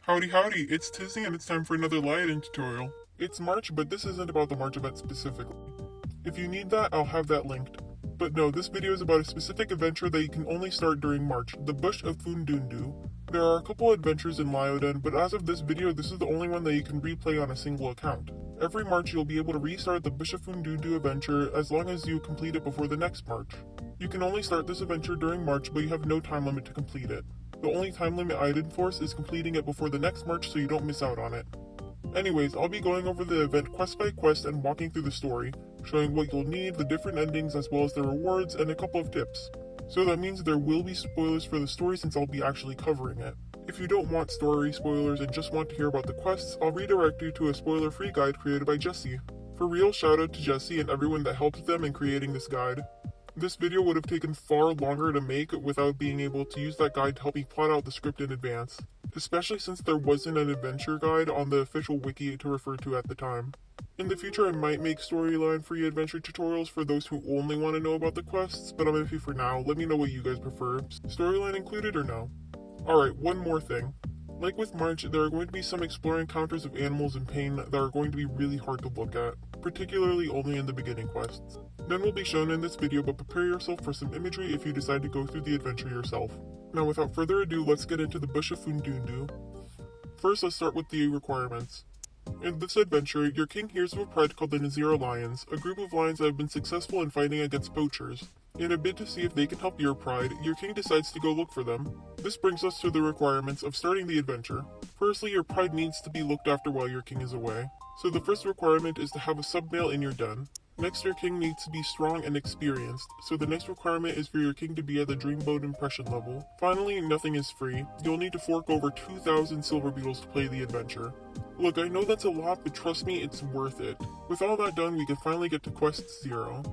Howdy, it's Tizzy and it's time for another Lioden tutorial. It's March, but this isn't about the March event specifically. If you need that, I'll have that linked. But no, this video is about a specific adventure that you can only start during March, the Bush of Phundundu. There are a couple adventures in Lioden, but as of this video, this is the only one that you can replay on a single account. Every March, you'll be able to restart the Bush of Phundundu adventure as long as you complete it before the next March. You can only start this adventure during March, but you have no time limit to complete it. The only time limit I'd enforce is completing it before the next March so you don't miss out on it. Anyways, I'll be going over the event quest by quest and walking through the story, showing what you'll need, the different endings as well as the rewards, and a couple of tips. So that means there will be spoilers for the story since I'll be actually covering it. If you don't want story spoilers and just want to hear about the quests, I'll redirect you to a spoiler-free guide created by Jesse. For real, shout out to Jesse and everyone that helped them in creating this guide. This video would have taken far longer to make without being able to use that guide to help me plot out the script in advance, especially since there wasn't an adventure guide on the official wiki to refer to at the time. In the future, I might make storyline-free adventure tutorials for those who only want to know about the quests, but I'm iffy for now. Let me know what you guys prefer. Storyline included or no? Alright, one more thing. Like with March, there are going to be some exploring encounters of animals in pain that are going to be really hard to look at, particularly only in the beginning quests. None will be shown in this video, but prepare yourself for some imagery if you decide to go through the adventure yourself. Now without further ado, let's get into the Bush of Phundundu. First, let's start with the requirements. In this adventure, your king hears of a pride called the Nacrene Lions, a group of lions that have been successful in fighting against poachers. In a bid to see if they can help your pride, your king decides to go look for them. This brings us to the requirements of starting the adventure. Firstly, your pride needs to be looked after while your king is away. So the first requirement is to have a sub-male in your den. Next, your king needs to be strong and experienced, so the next requirement is for your king to be at the Dreamboat impression level. Finally, nothing is free. You'll need to fork over 2,000 silver beetles to play the adventure. Look, I know that's a lot, but trust me, it's worth it. With all that done, we can finally get to Quest 0.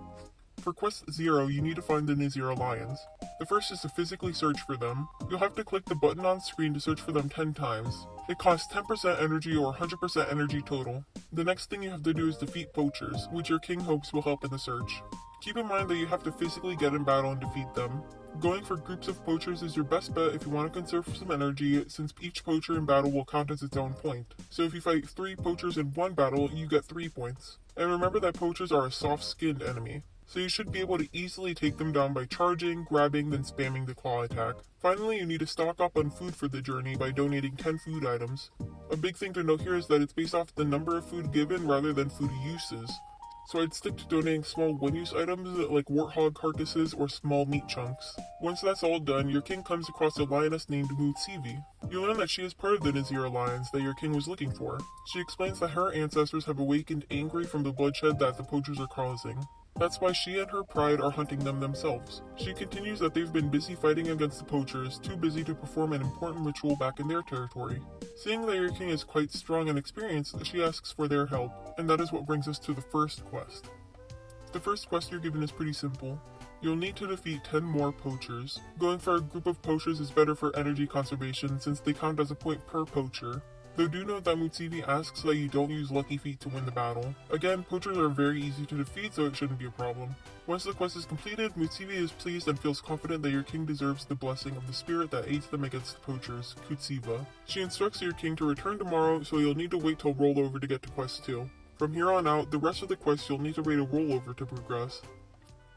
For Quest 0, you need to find the Nacrene Lions. The first is to physically search for them. You'll have to click the button on screen to search for them 10 times. It costs 10% energy or 100% energy total. The next thing you have to do is defeat poachers, which your king hopes will help in the search. Keep in mind that you have to physically get in battle and defeat them. Going for groups of poachers is your best bet if you want to conserve some energy, since each poacher in battle will count as its own point. So if you fight 3 poachers in one battle, you get 3 points. And remember that poachers are a soft-skinned enemy, so you should be able to easily take them down by charging, grabbing, then spamming the claw attack. Finally, you need to stock up on food for the journey by donating 10 food items. A big thing to note here is that it's based off the number of food given rather than food uses. So I'd stick to donating small one-use items like warthog carcasses or small meat chunks. Once that's all done, your king comes across a lioness named Mutsivi. You learn that she is part of the Nacrene Lions that your king was looking for. She explains that her ancestors have awakened angry from the bloodshed that the poachers are causing. That's why she and her pride are hunting them themselves. She continues that they've been busy fighting against the poachers, too busy to perform an important ritual back in their territory. Seeing that your king is quite strong and experienced, she asks for their help, and that is what brings us to the first quest. The first quest you're given is pretty simple. You'll need to defeat 10 more poachers. Going for a group of poachers is better for energy conservation since they count as a point per poacher. Though do note that Mutsivi asks that you don't use lucky feet to win the battle. Again, poachers are very easy to defeat, so it shouldn't be a problem. Once the quest is completed, Mutsivi is pleased and feels confident that your king deserves the blessing of the spirit that aids them against the poachers, Kutsiva. She instructs your king to return tomorrow, so you'll need to wait till rollover to get to quest 2. From here on out, the rest of the quests you'll need to wait a rollover to progress.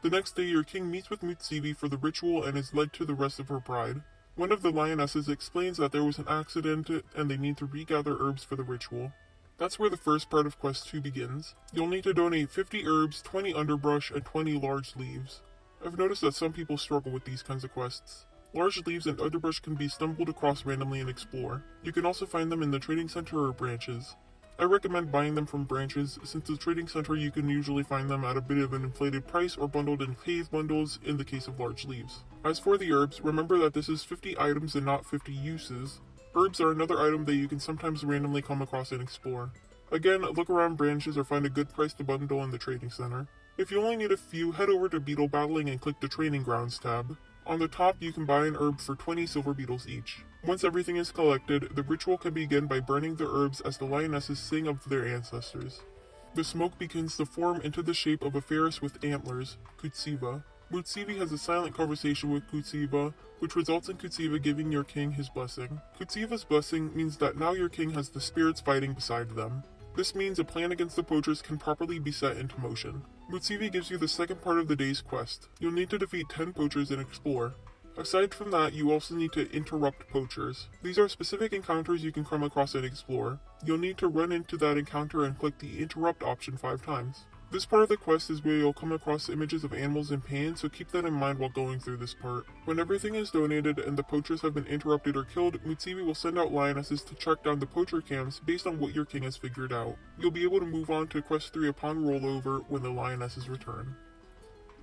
The next day, your king meets with Mutsivi for the ritual and is led to the rest of her pride. One of the lionesses explains that there was an accident and they need to regather herbs for the ritual. That's where the first part of Quest 2 begins. You'll need to donate 50 herbs, 20 underbrush, and 20 large leaves. I've noticed that some people struggle with these kinds of quests. Large leaves and underbrush can be stumbled across randomly and explore. You can also find them in the trading center or branches. I recommend buying them from branches, since the trading center you can usually find them at a bit of an inflated price or bundled in cave bundles in the case of large leaves. As for the herbs, remember that this is 50 items and not 50 uses. Herbs are another item that you can sometimes randomly come across and explore. Again, look around branches or find a good price to bundle in the trading center. If you only need a few, head over to Beetle Battling and click the Training Grounds tab. On the top, you can buy an herb for 20 silver beetles each. Once everything is collected, the ritual can begin by burning the herbs as the lionesses sing of their ancestors. The smoke begins to form into the shape of a ferris with antlers, Kutsiva. Mutsivi has a silent conversation with Kutsiva, which results in Kutsiva giving your king his blessing. Kutsiva's blessing means that now your king has the spirits fighting beside them. This means a plan against the poachers can properly be set into motion. Mutsivi gives you the second part of the day's quest. You'll need to defeat 10 poachers and explore. Aside from that, you also need to interrupt poachers. These are specific encounters you can come across and explore. You'll need to run into that encounter and click the interrupt option 5 times. This part of the quest is where you'll come across images of animals in pain, so keep that in mind while going through this part. When everything is donated and the poachers have been interrupted or killed, Mutsivi will send out lionesses to track down the poacher camps based on what your king has figured out. You'll be able to move on to quest 3 upon rollover when the lionesses return.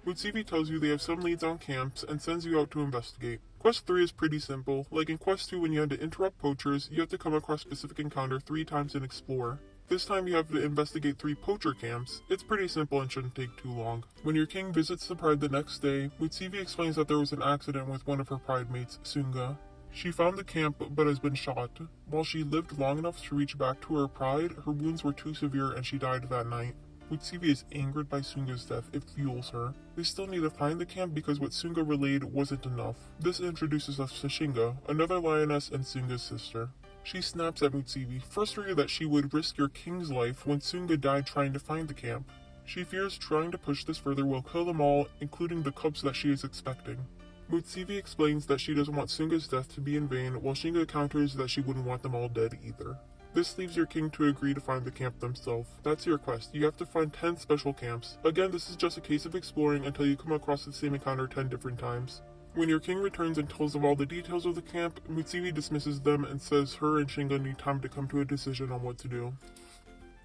Mutsivi tells you they have some leads on camps and sends you out to investigate. Quest 3 is pretty simple. Like in Quest 2 when you had to interrupt poachers, you have to come across a specific encounter 3 times and explore. This time you have to investigate 3 poacher camps. It's pretty simple and shouldn't take too long. When your king visits the pride the next day, Mutsivi explains that there was an accident with one of her pride mates, Sunga. She found the camp but has been shot. While she lived long enough to reach back to her pride, her wounds were too severe and she died that night. Mutsivi is angered by Sunga's death. It fuels her. They still need to find the camp because what Sunga relayed wasn't enough. This introduces us to Shinga, another lioness and Sunga's sister. She snaps at Mutsivi, frustrated that she would risk your king's life when Sunga died trying to find the camp. She fears trying to push this further will kill them all, including the cubs that she is expecting. Mutsivi explains that she doesn't want Sunga's death to be in vain, while Shinga counters that she wouldn't want them all dead either. This leaves your king to agree to find the camp themselves. That's your quest. You have to find 10 special camps. Again, this is just a case of exploring until you come across the same encounter 10 different times. When your king returns and tells of all the details of the camp, Mutsivi dismisses them and says her and Shinga need time to come to a decision on what to do.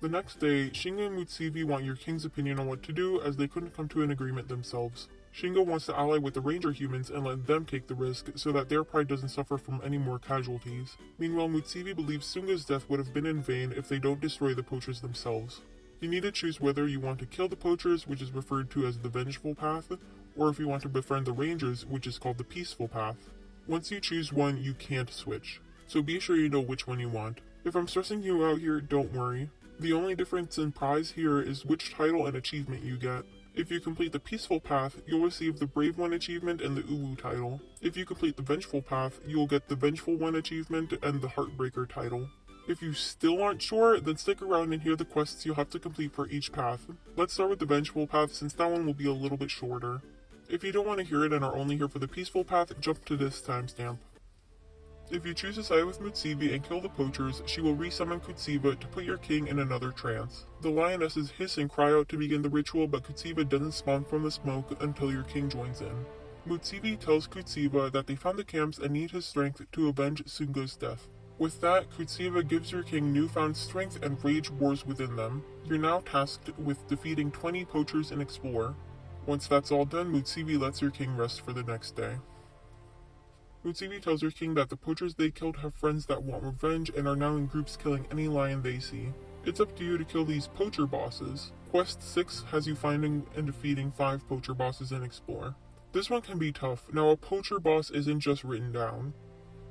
The next day, Shinga and Mutsivi want your king's opinion on what to do as they couldn't come to an agreement themselves. Shinga wants to ally with the ranger humans and let them take the risk so that their pride doesn't suffer from any more casualties. Meanwhile, Mutsivi believes Sunga's death would have been in vain if they don't destroy the poachers themselves. You need to choose whether you want to kill the poachers, which is referred to as the vengeful path, or if you want to befriend the rangers, which is called the peaceful path. Once you choose one, you can't switch, so be sure you know which one you want. If I'm stressing you out here, don't worry. The only difference in prize here is which title and achievement you get. If you complete the peaceful path, you'll receive the brave one achievement and the uwu title. If you complete the vengeful path, you'll get the vengeful one achievement and the heartbreaker title. If you still aren't sure, then stick around and hear the quests you'll have to complete for each path. Let's start with the vengeful path since that one will be a little bit shorter. If you don't want to hear it and are only here for the peaceful path, jump to this timestamp. If you choose to side with Mutsivi and kill the poachers, she will resummon Kutsiva to put your king in another trance. The lionesses hiss and cry out to begin the ritual, but Kutsiva doesn't spawn from the smoke until your king joins in. Mutsivi tells Kutsiva that they found the camps and need his strength to avenge Sunga's death. With that, Kutsiva gives your king newfound strength and rage wars within them. You're now tasked with defeating 20 poachers and explore. Once that's all done, Mutsivi lets your king rest for the next day. Mutsivi tells your king that the poachers they killed have friends that want revenge and are now in groups killing any lion they see. It's up to you to kill these poacher bosses. Quest 6 has you finding and defeating 5 poacher bosses and explore. This one can be tough. Now a poacher boss isn't just written down.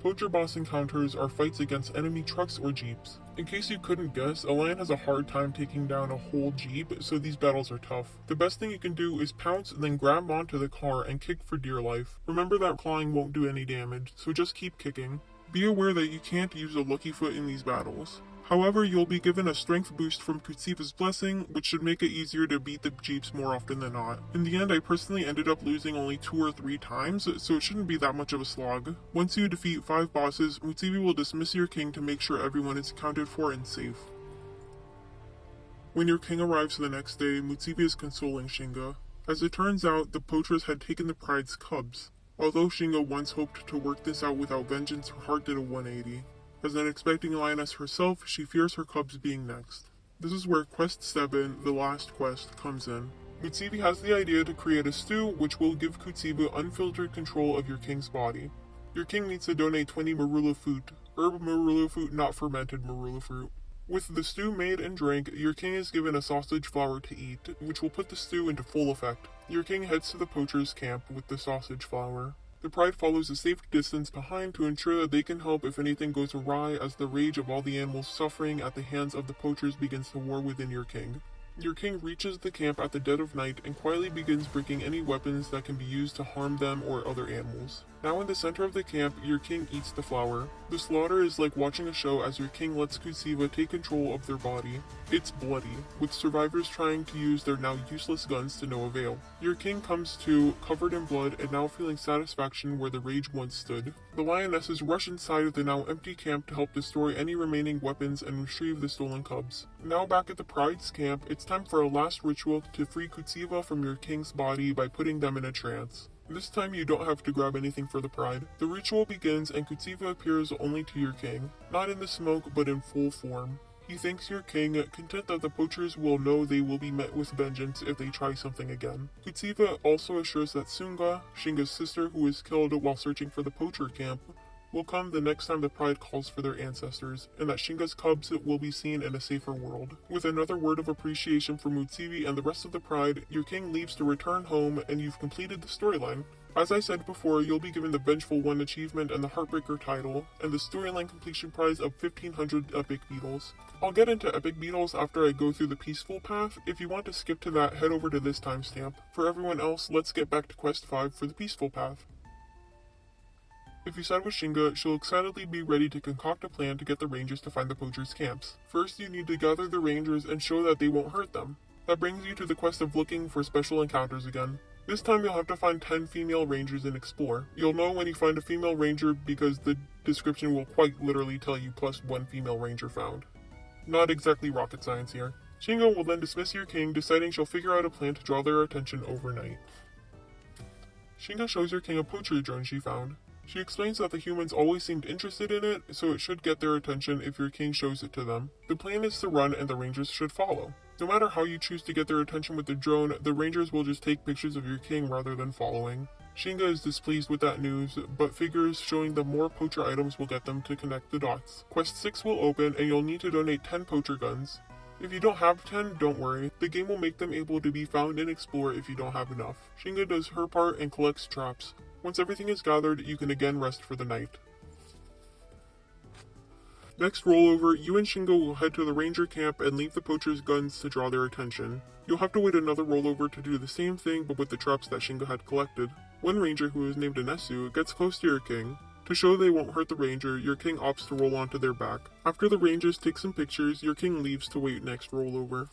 Poacher boss encounters are fights against enemy trucks or jeeps. In case you couldn't guess, a lion has a hard time taking down a whole jeep, so these battles are tough. The best thing you can do is pounce, then grab onto the car and kick for dear life. Remember that clawing won't do any damage, so just keep kicking. Be aware that you can't use a lucky foot in these battles. However, you'll be given a strength boost from Kutsiva's blessing, which should make it easier to beat the jeeps more often than not. In the end, I personally ended up losing only 2 or 3 times, so it shouldn't be that much of a slog. Once you defeat 5 bosses, Mutsivi will dismiss your king to make sure everyone is accounted for and safe. When your king arrives the next day, Mutsivi is consoling Shinga. As it turns out, the poachers had taken the pride's cubs. Although Shinga once hoped to work this out without vengeance, her heart did a 180. As an expecting lioness herself, she fears her cubs being next. This is where Quest 7, the last quest, comes in. Mutsivi has the idea to create a stew which will give Kutsiva unfiltered control of your king's body. Your king needs to donate 20 marula fruit, herb marula fruit, not fermented marula fruit. With the stew made and drank, your king is given a sausage flour to eat, which will put the stew into full effect. Your king heads to the poacher's camp with the sausage flour. The pride follows a safe distance behind to ensure that they can help if anything goes awry as the rage of all the animals suffering at the hands of the poachers begins to war within your king. Your king reaches the camp at the dead of night and quietly begins breaking any weapons that can be used to harm them or other animals. Now in the center of the camp, your king eats the flower. The slaughter is like watching a show as your king lets Kutsiva take control of their body. It's bloody, with survivors trying to use their now useless guns to no avail. Your king comes to, covered in blood and now feeling satisfaction where the rage once stood. The lionesses rush inside of the now empty camp to help destroy any remaining weapons and retrieve the stolen cubs. Now back at the Pride's camp, it's time for a last ritual to free Kutsiva from your king's body by putting them in a trance. This time you don't have to grab anything for the Pride. The ritual begins and Kutsiva appears only to your king, not in the smoke but in full form. He thanks your king, content that the poachers will know they will be met with vengeance if they try something again. Kutsiva also assures that Sunga, Shinga's sister who was killed while searching for the poacher camp, will come the next time the Pride calls for their ancestors, and that Shinga's cubs will be seen in a safer world. With another word of appreciation for Mutsivi and the rest of the Pride, your king leaves to return home and you've completed the storyline. As I said before, you'll be given the Vengeful One achievement and the Heartbreaker title, and the storyline completion prize of 1500 epic beetles. I'll get into epic beetles after I go through the peaceful path. If you want to skip to that, head over to this timestamp. For everyone else, let's get back to quest 5 for the peaceful path. If you side with Shinga, she'll excitedly be ready to concoct a plan to get the rangers to find the poachers' camps. First, you need to gather the rangers and show that they won't hurt them. That brings you to the quest of looking for special encounters again. This time you'll have to find 10 female rangers and explore. You'll know when you find a female ranger because the description will quite literally tell you +1 female ranger found. Not exactly rocket science here. Shinga will then dismiss your king, deciding she'll figure out a plan to draw their attention overnight. Shinga shows your king a poacher drone she found. She explains that the humans always seemed interested in it, so it should get their attention if your king shows it to them. The plan is to run and the rangers should follow. No matter how you choose to get their attention with the drone, the rangers will just take pictures of your king rather than following. Shinga is displeased with that news, but figures showing them more poacher items will get them to connect the dots. Quest 6 will open and you'll need to donate 10 poacher guns. If you don't have 10, don't worry. The game will make them able to be found and explored if you don't have enough. Shinga does her part and collects traps. Once everything is gathered, you can again rest for the night. Next rollover, you and Shinga will head to the ranger camp and leave the poachers' guns to draw their attention. You'll have to wait another rollover to do the same thing but with the traps that Shinga had collected. One ranger, who is named Anesu, gets close to your king. To show they won't hurt the ranger, your king opts to roll onto their back. After the rangers take some pictures, your king leaves to wait next rollover.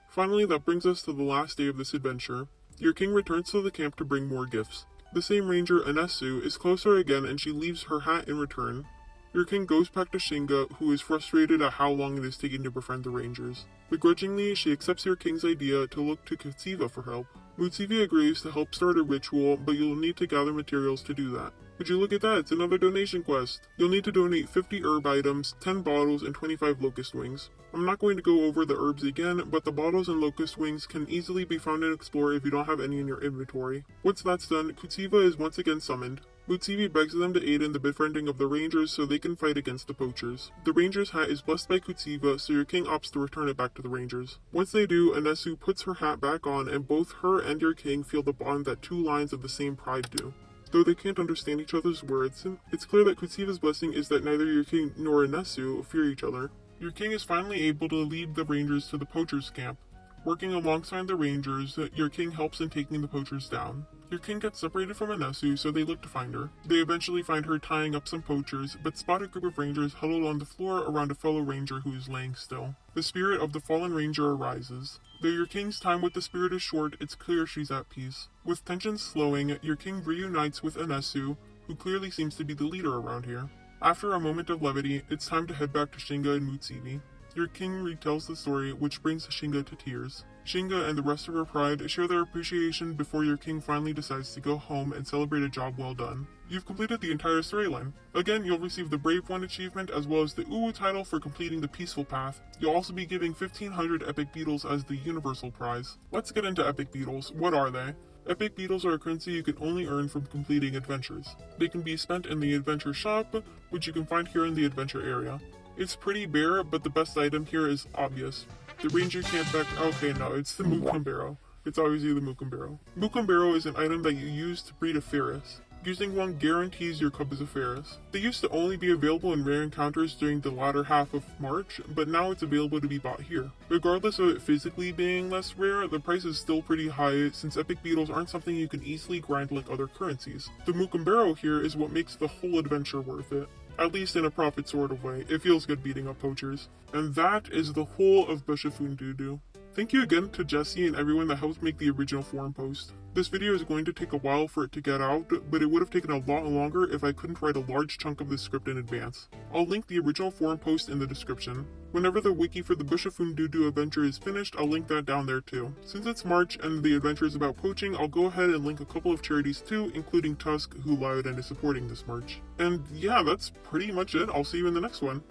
Finally, that brings us to the last day of this adventure. Your king returns to the camp to bring more gifts. The same ranger, Anesu, is closer again and she leaves her hat in return. Your king goes back to Shinga, who is frustrated at how long it is taking to befriend the rangers. Begrudgingly, she accepts your king's idea to look to Kutsiva for help. Mutsivi agrees to help start a ritual, but you'll need to gather materials to do that. Would you look at that, it's another donation quest. You'll need to donate 50 herb items, 10 bottles, and 25 locust wings. I'm not going to go over the herbs again, but the bottles and locust wings can easily be found and explored if you don't have any in your inventory. Once that's done, Kutsiva is once again summoned. Mutsivi begs them to aid in the befriending of the rangers so they can fight against the poachers. The ranger's hat is blessed by Kutsiva, so your king opts to return it back to the rangers. Once they do, Anesu puts her hat back on and both her and your king feel the bond that two lines of the same pride do. Though they can't understand each other's words, it's clear that Kutsiva's blessing is that neither your king nor Anesu fear each other. Your king is finally able to lead the rangers to the poachers' camp. Working alongside the rangers, your king helps in taking the poachers down. Your king gets separated from Anesu, so they look to find her. They eventually find her tying up some poachers, but spot a group of rangers huddled on the floor around a fellow ranger who is laying still. The spirit of the fallen ranger arises. Though your king's time with the spirit is short, it's clear she's at peace. With tensions slowing, your king reunites with Anesu, who clearly seems to be the leader around here. After a moment of levity, it's time to head back to Shinga and Mutsivi. Your king retells the story, which brings Shinga to tears. Shinga and the rest of her pride share their appreciation before your king finally decides to go home and celebrate a job well done. You've completed the entire storyline. Again, you'll receive the Brave One achievement as well as the Uwu title for completing the Peaceful Path. You'll also be giving 1500 epic beetles as the universal prize. Let's get into epic beetles. What are they? Epic beetles are a currency you can only earn from completing adventures. They can be spent in the adventure shop, which you can find here in the adventure area. It's pretty bare, but the best item here is obvious. The ranger can't back. Okay, no, it's the Mukumbero. It's obviously the Mukumbero. Mukumbero is an item that you use to breed a ferris. Using one guarantees your cup is a Ferris. They used to only be available in rare encounters during the latter half of March, but now it's available to be bought here. Regardless of it physically being less rare, the price is still pretty high since epic beetles aren't something you can easily grind like other currencies. The Mukambaro here is what makes the whole adventure worth it. At least in a profit sort of way. It feels good beating up poachers. And that is the whole of Bush of Phundundu. Thank you again to Jesse and everyone that helped make the original forum post. This video is going to take a while for it to get out, but it would have taken a lot longer if I couldn't write a large chunk of the script in advance. I'll link the original forum post in the description. Whenever the wiki for the Bush of Phundundu adventure is finished, I'll link that down there too. Since it's March and the adventure is about poaching, I'll go ahead and link a couple of charities too, including Tusk, who Lioden is supporting this March. And yeah, that's pretty much it. I'll see you in the next one.